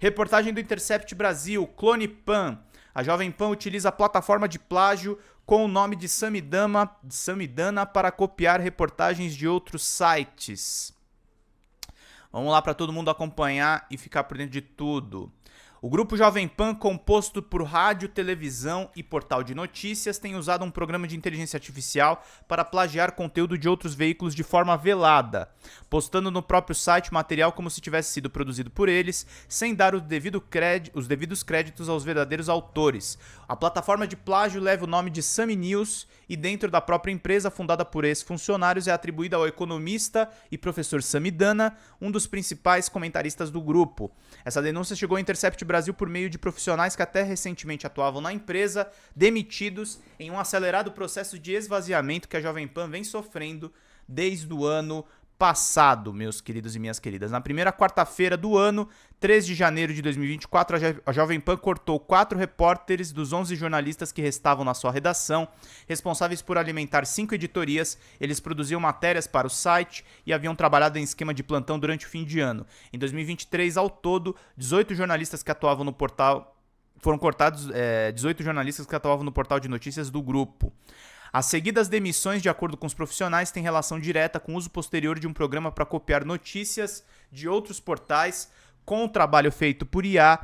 Reportagem do Intercept Brasil, Clone Pan. A Jovem Pan utiliza a plataforma de plágio com o nome de Samidana para copiar reportagens de outros sites. Vamos lá para todo mundo acompanhar e ficar por dentro de tudo. O grupo Jovem Pan, composto por rádio, televisão e portal de notícias, tem usado um programa de inteligência artificial para plagiar conteúdo de outros veículos de forma velada, postando no próprio site material como se tivesse sido produzido por eles, sem dar os devidos créditos aos verdadeiros autores. A plataforma de plágio leva o nome de Sami News e, dentro da própria empresa, fundada por ex-funcionários, é atribuída ao economista e professor Samidana, um dos principais comentaristas do grupo. Essa denúncia chegou ao Intercept Brasil por meio de profissionais que até recentemente atuavam na empresa, demitidos em um acelerado processo de esvaziamento que a Jovem Pan vem sofrendo desde o ano passado, meus queridos e minhas queridas. Na primeira quarta-feira do ano, 3 de janeiro de 2024, a Jovem Pan cortou 4 repórteres dos 11 jornalistas que restavam na sua redação, responsáveis por alimentar 5 editorias. Eles produziam matérias para o site e haviam trabalhado em esquema de plantão durante o fim de ano. Em 2023, ao todo, 18 jornalistas que atuavam no portal foram cortados, 18 jornalistas que atuavam no portal de notícias do grupo. As seguidas demissões, de acordo com os profissionais, têm relação direta com o uso posterior de um programa para copiar notícias de outros portais com o trabalho feito por IA.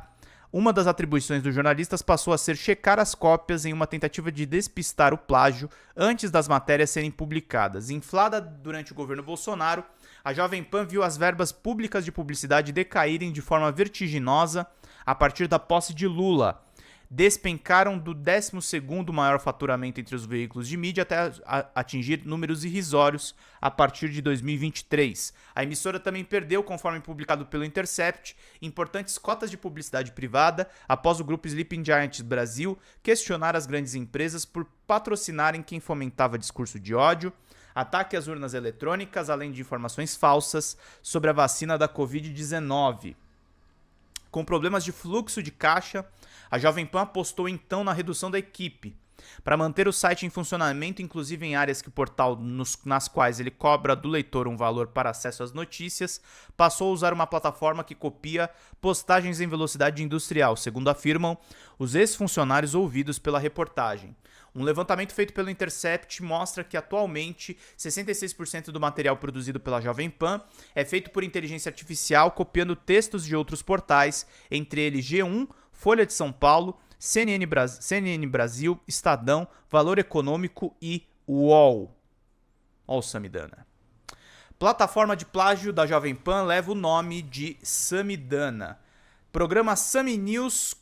Uma das atribuições dos jornalistas passou a ser checar as cópias em uma tentativa de despistar o plágio antes das matérias serem publicadas. Inflada durante o governo Bolsonaro, a Jovem Pan viu as verbas públicas de publicidade decaírem de forma vertiginosa a partir da posse de Lula. Despencaram do 12º maior faturamento entre os veículos de mídia até atingir números irrisórios a partir de 2023. A emissora também perdeu, conforme publicado pelo Intercept, importantes cotas de publicidade privada após o grupo Sleeping Giants Brasil questionar as grandes empresas por patrocinarem quem fomentava discurso de ódio, ataque às urnas eletrônicas, além de informações falsas sobre a vacina da Covid-19. Com problemas de fluxo de caixa, a Jovem Pan apostou então na redução da equipe. Para manter o site em funcionamento, inclusive em áreas que o portal nas quais ele cobra do leitor um valor para acesso às notícias, passou a usar uma plataforma que copia postagens em velocidade industrial, segundo afirmam os ex-funcionários ouvidos pela reportagem. Um levantamento feito pelo Intercept mostra que atualmente 66% do material produzido pela Jovem Pan é feito por inteligência artificial, copiando textos de outros portais, entre eles G1, Folha de São Paulo, CNN Brasil, Estadão, Valor Econômico e UOL. Olha o Samidana. Plataforma de plágio da Jovem Pan leva o nome de Samidana. Programa Sami News,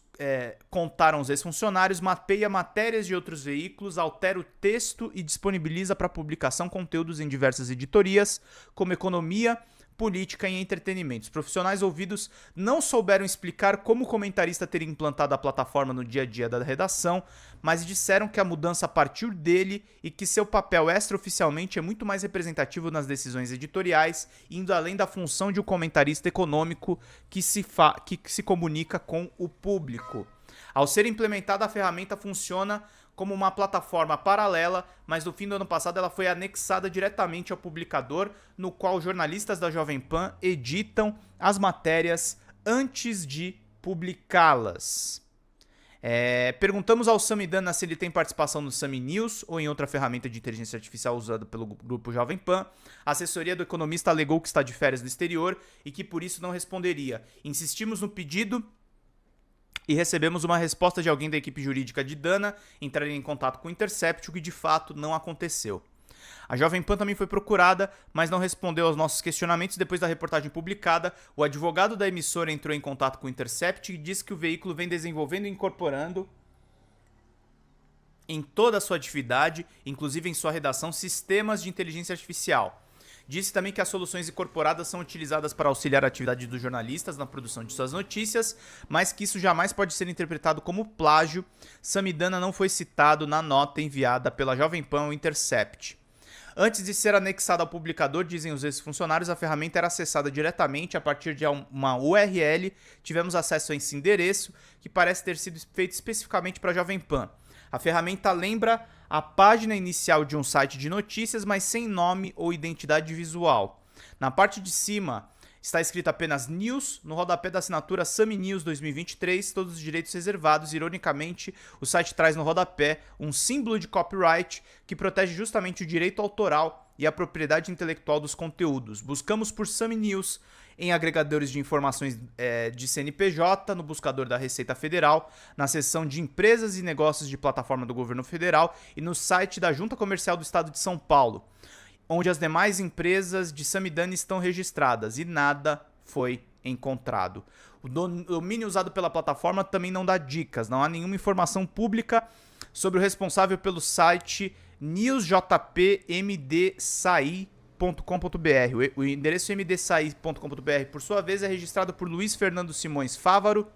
contaram os ex-funcionários, mapeia matérias de outros veículos, altera o texto e disponibiliza para publicação conteúdos em diversas editorias, como economia, política e entretenimento. Os profissionais ouvidos não souberam explicar como o comentarista teria implantado a plataforma no dia a dia da redação, mas disseram que a mudança partiu dele e que seu papel extraoficialmente é muito mais representativo nas decisões editoriais, indo além da função de um comentarista econômico que se comunica com o público. Ao ser implementada, a ferramenta funciona como uma plataforma paralela, mas no fim do ano passado ela foi anexada diretamente ao publicador, no qual jornalistas da Jovem Pan editam as matérias antes de publicá-las. Perguntamos ao Samidana se ele tem participação no Sami News ou em outra ferramenta de inteligência artificial usada pelo grupo Jovem Pan. A assessoria do economista alegou que está de férias no exterior e que por isso não responderia. Insistimos no pedido e recebemos uma resposta de alguém da equipe jurídica de Dana entrar em contato com o Intercept, o que de fato não aconteceu. A Jovem Pan também foi procurada, mas não respondeu aos nossos questionamentos. Depois da reportagem publicada, o advogado da emissora entrou em contato com o Intercept e disse que o veículo vem desenvolvendo e incorporando em toda a sua atividade, inclusive em sua redação, sistemas de inteligência artificial. Disse também que as soluções incorporadas são utilizadas para auxiliar a atividade dos jornalistas na produção de suas notícias, mas que isso jamais pode ser interpretado como plágio. Samidana não foi citado na nota enviada pela Jovem Pan ao Intercept. Antes de ser anexada ao publicador, dizem os ex-funcionários, a ferramenta era acessada diretamente a partir de uma URL. Tivemos acesso a esse endereço, que parece ter sido feito especificamente para a Jovem Pan. A ferramenta lembra a página inicial de um site de notícias, mas sem nome ou identidade visual. Na parte de cima Está escrito apenas News, no rodapé da assinatura Sami News 2023, todos os direitos reservados. Ironicamente, o site traz no rodapé um símbolo de copyright que protege justamente o direito autoral e a propriedade intelectual dos conteúdos. Buscamos por Sami News em agregadores de informações de CNPJ, no buscador da Receita Federal, na seção de empresas e negócios de plataforma do governo federal e no site da Junta Comercial do Estado de São Paulo, onde as demais empresas de Samidana estão registradas, e nada foi encontrado. O domínio usado pela plataforma também não dá dicas, não há nenhuma informação pública sobre o responsável pelo site newsjpmdsai.com.br. O endereço mdsai.com.br, por sua vez, é registrado por Luiz Fernando Simões Fávaro,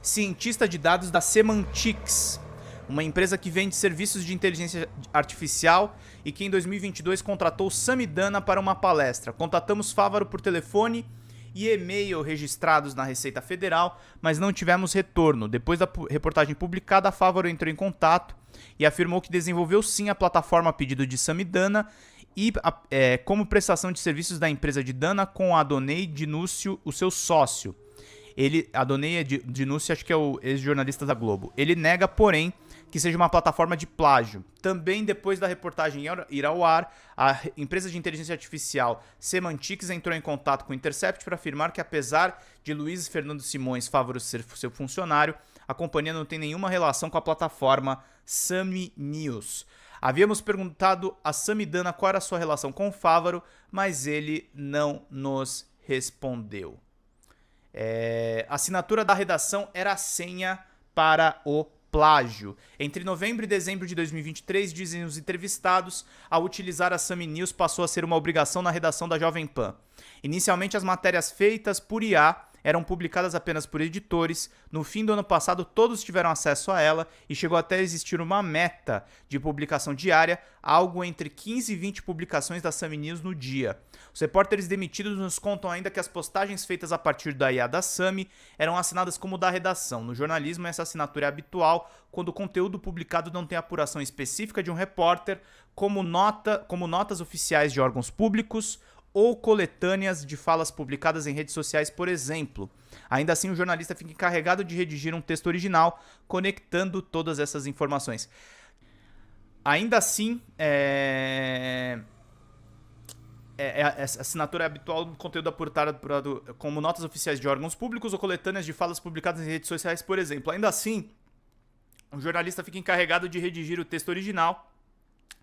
cientista de dados da Semantics, uma empresa que vende serviços de inteligência artificial e que em 2022 contratou Samidana para uma palestra. Contatamos Fávaro por telefone e e-mail registrados na Receita Federal, mas não tivemos retorno. Depois da reportagem publicada, Fávaro entrou em contato e afirmou que desenvolveu sim a plataforma a pedido de Samidana e como prestação de serviços da empresa de Dana com Adonai Dinúcio, o seu sócio. Adonai Dinúcio, acho que é o ex-jornalista da Globo. Ele nega, porém, que seja uma plataforma de plágio. Também depois da reportagem ir ao ar, a empresa de inteligência artificial Semantics entrou em contato com o Intercept para afirmar que, apesar de Luiz Fernando Simões Fávaro ser seu funcionário, a companhia não tem nenhuma relação com a plataforma Sami News. Havíamos perguntado a Samidana qual era a sua relação com o Fávaro, mas ele não nos respondeu. A assinatura da redação era a senha para o plágio. Entre novembro e dezembro de 2023, dizem os entrevistados, ao utilizar a Sami News passou a ser uma obrigação na redação da Jovem Pan. Inicialmente, as matérias feitas por IA eram publicadas apenas por editores. No fim do ano passado, todos tiveram acesso a ela e chegou até a existir uma meta de publicação diária, algo entre 15 e 20 publicações da Sami News no dia. Os repórteres demitidos nos contam ainda que as postagens feitas a partir da IA da Sami eram assinadas como da redação. No jornalismo, essa assinatura é habitual quando o conteúdo publicado não tem apuração específica de um repórter, como notas oficiais de órgãos públicos ou coletâneas de falas publicadas em redes sociais, por exemplo. Ainda assim, o jornalista fica encarregado de redigir um texto original, conectando todas essas informações. Ainda assim, essa assinatura é habitual do conteúdo apurado como notas oficiais de órgãos públicos ou coletâneas de falas publicadas em redes sociais, por exemplo. Ainda assim, o jornalista fica encarregado de redigir o texto original,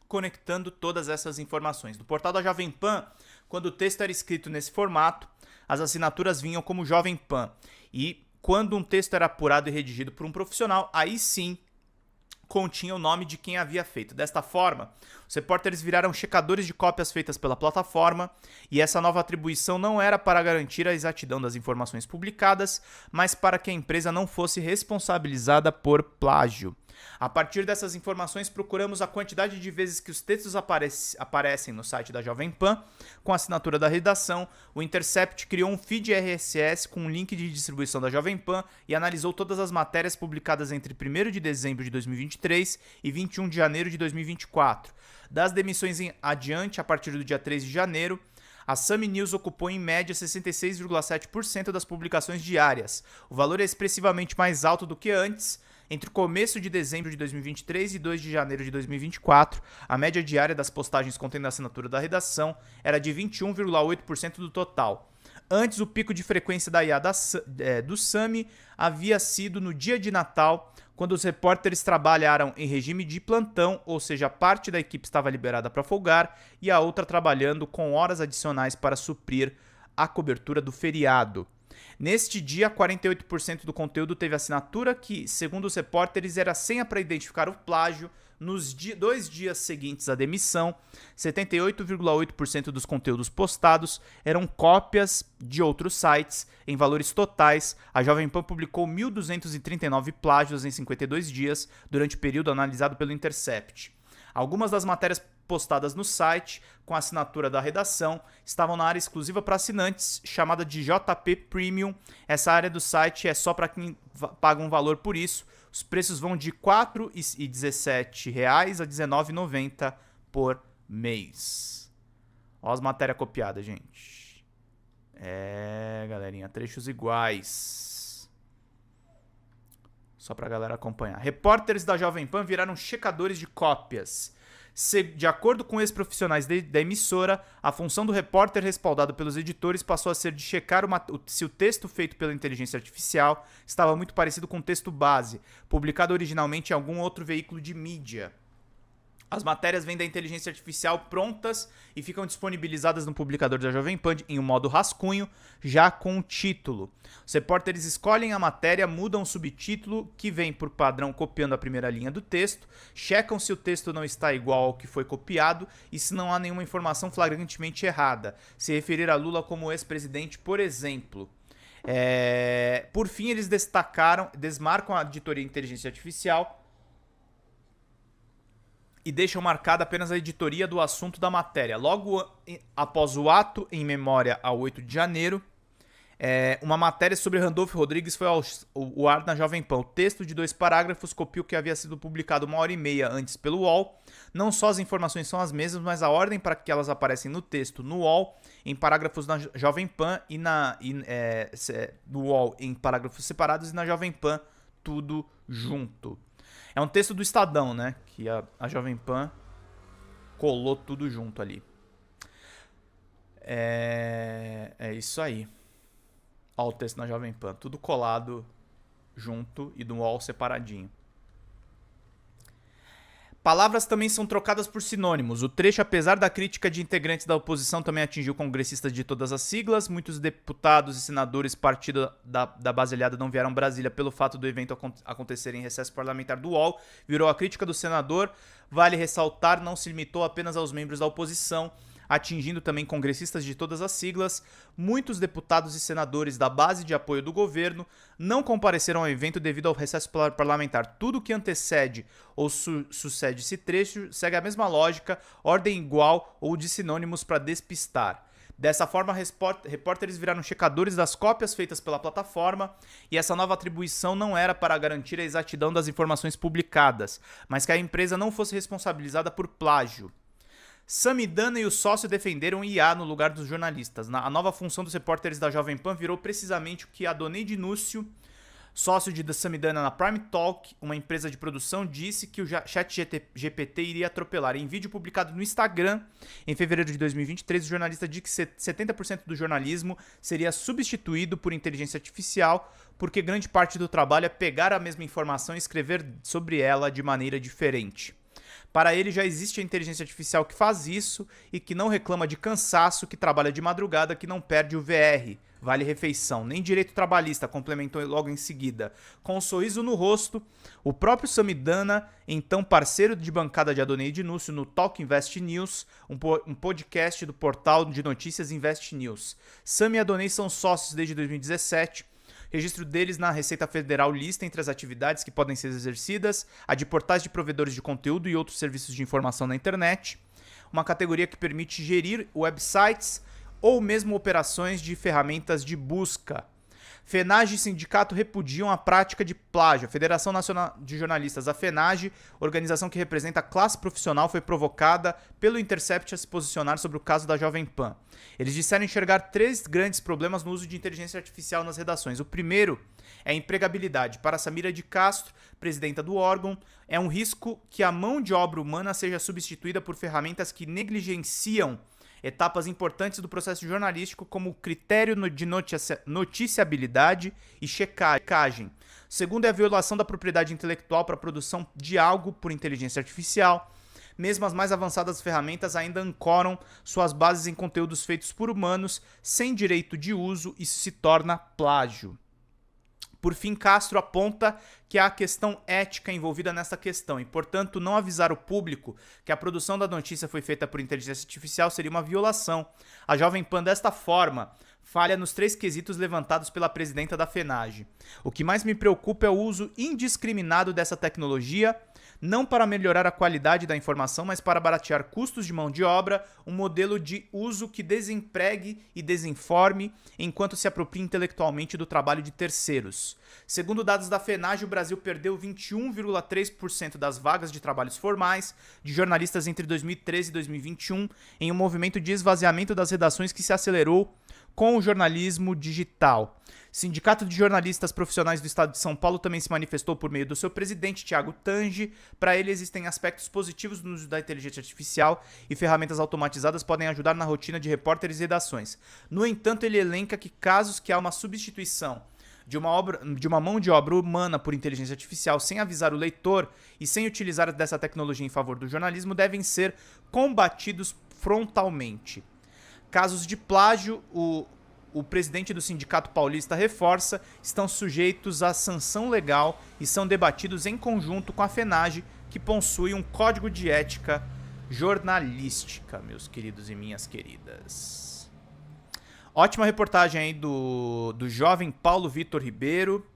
conectando todas essas informações. No portal da Jovem Pan, quando o texto era escrito nesse formato, as assinaturas vinham como Jovem Pan. E quando um texto era apurado e redigido por um profissional, aí sim continha o nome de quem havia feito. Desta forma, os repórteres viraram checadores de cópias feitas pela plataforma, e essa nova atribuição não era para garantir a exatidão das informações publicadas, mas para que a empresa não fosse responsabilizada por plágio. A partir dessas informações, procuramos a quantidade de vezes que os textos aparecem no site da Jovem Pan com a assinatura da redação. O Intercept criou um feed RSS com um link de distribuição da Jovem Pan e analisou todas as matérias publicadas entre 1º de dezembro de 2023 e 21 de janeiro de 2024. Das demissões em adiante, a partir do dia 3 de janeiro, a Sami News ocupou em média 66,7% das publicações diárias. O valor é expressivamente mais alto do que antes. Entre o começo de dezembro de 2023 e 2 de janeiro de 2024, a média diária das postagens contendo a assinatura da redação era de 21,8% do total. Antes, o pico de frequência da IA do Sami havia sido no dia de Natal, quando os repórteres trabalharam em regime de plantão, ou seja, parte da equipe estava liberada para folgar e a outra trabalhando com horas adicionais para suprir a cobertura do feriado. Neste dia, 48% do conteúdo teve assinatura que, segundo os repórteres, era senha para identificar o plágio. Nos 2 dias seguintes à demissão, 78,8% dos conteúdos postados eram cópias de outros sites. Em valores totais, a Jovem Pan publicou 1.239 plágios em 52 dias, durante o período analisado pelo Intercept. Algumas das matérias postadas no site, com a assinatura da redação, estavam na área exclusiva para assinantes, chamada de JP Premium. Essa área do site é só para quem paga um valor por isso. Os preços vão de R$ 4,17 a R$ 19,90 por mês. Olha as matérias copiadas, gente. Galerinha, trechos iguais. Só pra galera acompanhar. Repórteres da Jovem Pan viraram checadores de cópias. De acordo com ex-profissionais da emissora, a função do repórter respaldado pelos editores passou a ser de checar se o texto feito pela inteligência artificial estava muito parecido com o texto base, publicado originalmente em algum outro veículo de mídia. As matérias vêm da inteligência artificial prontas e ficam disponibilizadas no publicador da Jovem Pan em um modo rascunho, já com o título. Os repórteres escolhem a matéria, mudam o subtítulo, que vem por padrão copiando a primeira linha do texto, checam se o texto não está igual ao que foi copiado e se não há nenhuma informação flagrantemente errada. Se referir a Lula como ex-presidente, por exemplo. Por fim, eles desmarcam a editoria inteligência artificial e deixam marcada apenas a editoria do assunto da matéria. Logo após o ato, em memória ao 8 de janeiro, uma matéria sobre Randolfo Rodrigues foi ao ar na Jovem Pan. O texto de 2 parágrafos copia o que havia sido publicado 1h30 antes pelo UOL. Não só as informações são as mesmas, mas a ordem para que elas aparecem no texto no UOL, em parágrafos na Jovem Pan e no UOL em parágrafos separados e na Jovem Pan tudo junto. É um texto do Estadão, né? Que a Jovem Pan colou tudo junto ali. É isso aí. Ó o texto na Jovem Pan. Tudo colado junto e do UOL separadinho. Palavras também são trocadas por sinônimos. O trecho, apesar da crítica de integrantes da oposição, também atingiu congressistas de todas as siglas. Muitos deputados e senadores partido da base aliada não vieram a Brasília pelo fato do evento acontecer em recesso parlamentar do UOL. Virou a crítica do senador. Vale ressaltar, não se limitou apenas aos membros da oposição, atingindo também congressistas de todas as siglas. Muitos deputados e senadores da base de apoio do governo não compareceram ao evento devido ao recesso parlamentar. Tudo que antecede ou sucede esse trecho segue a mesma lógica, ordem igual ou de sinônimos para despistar. Dessa forma, repórteres viraram checadores das cópias feitas pela plataforma, e essa nova atribuição não era para garantir a exatidão das informações publicadas, mas que a empresa não fosse responsabilizada por plágio. Samidana e o sócio defenderam IA no lugar dos jornalistas. A nova função dos repórteres da Jovem Pan virou precisamente o que Adonai Dinúcio, sócio de Samidana na Prime Talk, uma empresa de produção, disse que o ChatGPT iria atropelar. Em vídeo publicado no Instagram, em fevereiro de 2023, o jornalista disse que 70% do jornalismo seria substituído por inteligência artificial, porque grande parte do trabalho é pegar a mesma informação e escrever sobre ela de maneira diferente. Para ele, já existe a inteligência artificial que faz isso e que não reclama de cansaço, que trabalha de madrugada, que não perde o VR, vale refeição, nem direito trabalhista, complementou logo em seguida. Com um sorriso no rosto, o próprio Samidana, então parceiro de bancada de Adonai Dinúcio no Talk Invest News, um podcast do portal de notícias Invest News. Sam e Adonai são sócios desde 2017. Registro deles na Receita Federal lista entre as atividades que podem ser exercidas a de portais de provedores de conteúdo e outros serviços de informação na internet, uma categoria que permite gerir websites ou mesmo operações de ferramentas de busca. FENAGE e sindicato repudiam a prática de plágio. A Federação Nacional de Jornalistas, a FENAGE, organização que representa a classe profissional, foi provocada pelo Intercept a se posicionar sobre o caso da Jovem Pan. Eles disseram enxergar 3 grandes problemas no uso de inteligência artificial nas redações. O primeiro é a empregabilidade. Para Samira de Castro, presidenta do órgão, é um risco que a mão de obra humana seja substituída por ferramentas que negligenciam etapas importantes do processo jornalístico, como o critério de noticiabilidade e checagem. O segundo é a violação da propriedade intelectual para a produção de algo por inteligência artificial. Mesmo as mais avançadas ferramentas ainda ancoram suas bases em conteúdos feitos por humanos sem direito de uso, isso se torna plágio. Por fim, Castro aponta que há questão ética envolvida nessa questão e, portanto, não avisar o público que a produção da notícia foi feita por inteligência artificial seria uma violação. A Jovem Pan, desta forma, falha nos 3 quesitos levantados pela presidenta da FENAGE. O que mais me preocupa é o uso indiscriminado dessa tecnologia, não para melhorar a qualidade da informação, mas para baratear custos de mão de obra, um modelo de uso que desempregue e desinforme, enquanto se apropria intelectualmente do trabalho de terceiros. Segundo dados da FENAGE, o Brasil perdeu 21,3% das vagas de trabalhos formais de jornalistas entre 2013 e 2021, em um movimento de esvaziamento das redações que se acelerou com o jornalismo digital. Sindicato de Jornalistas Profissionais do Estado de São Paulo também se manifestou por meio do seu presidente, Thiago Tange. Para ele, existem aspectos positivos no uso da inteligência artificial e ferramentas automatizadas podem ajudar na rotina de repórteres e redações. No entanto, ele elenca que casos que há uma substituição de uma mão de obra humana por inteligência artificial sem avisar o leitor e sem utilizar dessa tecnologia em favor do jornalismo devem ser combatidos frontalmente. Casos de plágio, o presidente do Sindicato Paulista reforça, estão sujeitos à sanção legal e são debatidos em conjunto com a FENAGE, que possui um código de ética jornalística, meus queridos e minhas queridas. Ótima reportagem aí do jovem Paulo Vitor Ribeiro.